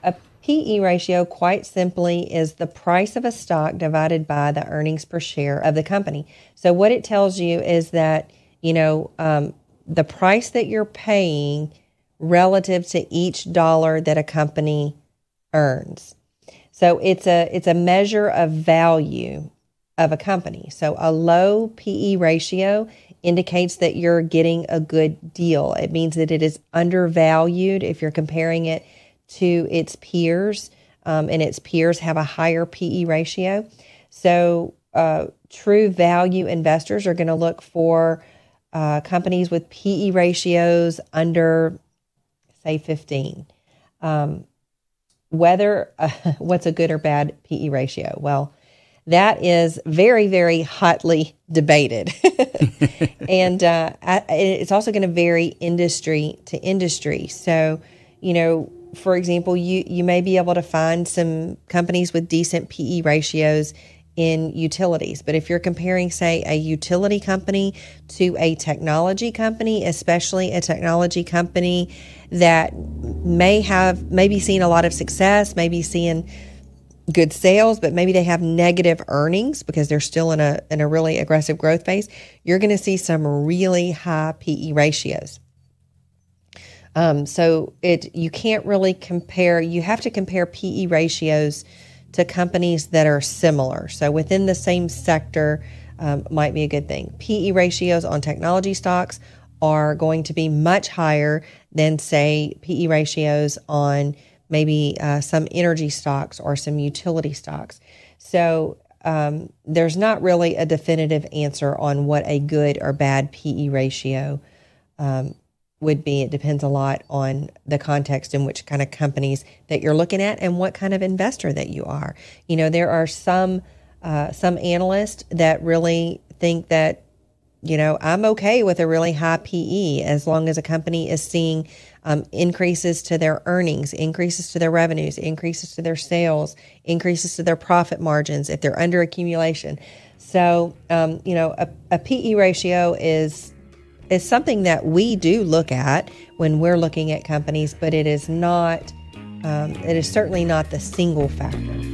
a PE ratio, quite simply, is the price of a stock divided by the earnings per share of the company. So what it tells you is that, the price that you're paying relative to each dollar that a company earns. So it's a measure of value of a company. So a low PE ratio indicates that you're getting a good deal. It means that it is undervalued if you're comparing it to its peers, and its peers have a higher PE ratio. So true value investors are going to look for companies with PE ratios under, say, 15. What's a good or bad PE ratio? Well, that is very, very hotly debated. And it's also going to vary industry to industry. So, for example, you may be able to find some companies with decent PE ratios in utilities. But if you're comparing, say, a utility company to a technology company, especially a technology company that may be seeing a lot of success, maybe seeing good sales, but maybe they have negative earnings because they're still in a really aggressive growth phase, you're going to see some really high PE ratios. So you can't really compare. You have to compare PE ratios to companies that are similar. So within the same sector might be a good thing. PE ratios on technology stocks are going to be much higher than, say, PE ratios on maybe some energy stocks or some utility stocks. So there's not really a definitive answer on what a good or bad PE ratio would be. It depends a lot on the context in which kind of companies that you're looking at and what kind of investor that you are. There are some analysts that really think that, I'm okay with a really high PE as long as a company is seeing increases to their earnings, increases to their revenues, increases to their sales, increases to their profit margins if they're under accumulation. So, a PE ratio is something that we do look at when we're looking at companies, but it is not. It is certainly not the single factor.